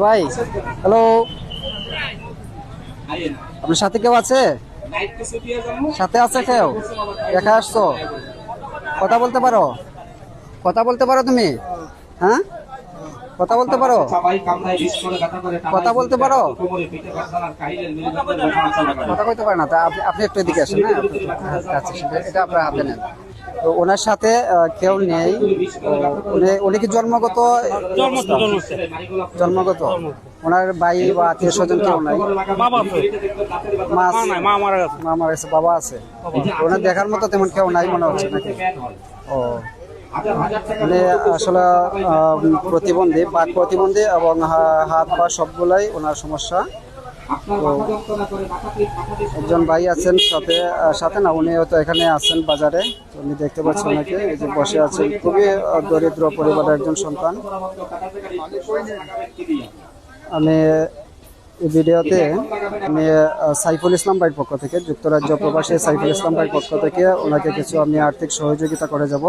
ভাই হ্যালো, আপনার সাথে কেউ আছে? সাথে আছে কেউ? দেখা আসছো? কথা বলতে পারো? কথা বলতে পারো তুমি? হ্যাঁ, কথা বলতে পারো? কথা বলতে পারো? কথা বলতে পারে না? তা আপনি একটু এদিকে আসেন। হ্যাঁ আচ্ছা, এটা আপনার হাতে নেন। তো ওনার সাথে কেউ নেই। উনি কি জন্মগত? জন্মগত ওনার ভাই বা আত্মীয় স্বজন কেউ নাই? মা মারা গেছে, বাবা আছে। ওনার দেখার মতো তেমন কেউ নাই মনে হচ্ছে নাকি? ও, মানে আসলে প্রতিবন্ধী, বাক প্রতিবন্ধী এবং হাত পা সবগুলাই ওনার সমস্যা। তো একজন ভাই আছেন সাথে, সাথে না, উনি হয়তো এখানে আছেন বাজারে। তো উনি দেখতে পাচ্ছেন ওনাকে, এই যে বসে আছেন, খুবই দরিদ্র পরিবারের একজন সন্তান। আমি এই ভিডিওতে আমি সাইফুল ইসলাম ভাইয়ের পক্ষ থেকে, যুক্তরাজ্য প্রবাসী সাইফুল ইসলাম ভাইয়ের পক্ষ থেকে ওনাকে কিছু আমি আর্থিক সহযোগিতা করে যাব।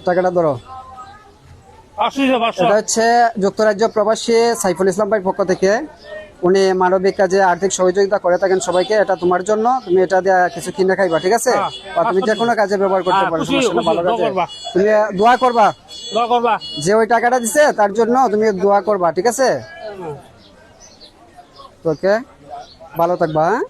টাকাটা ধরো। এটা হচ্ছে যুক্তরাজ্য প্রবাসী সাইফুল ইসলাম ভাইয়ের পক্ষ থেকে। উনি মানবিক কাজে আর্থিক সহযোগিতা করে থাকেন সবাইকে। এটা তোমার জন্য, তুমি এটা দিয়ে কিছু কিনে খাইবা, ঠিক আছে? বা তুমি যে কোনো কাজে ব্যবহার করতে পারো, ভালো কাজে। তুমি দোয়া করবা, যে ওই টাকাটা দিছে তার জন্য তুমি দোয়া করবা, ঠিক আছে? ওকে, ভালো থাকবা। হ্যাঁ।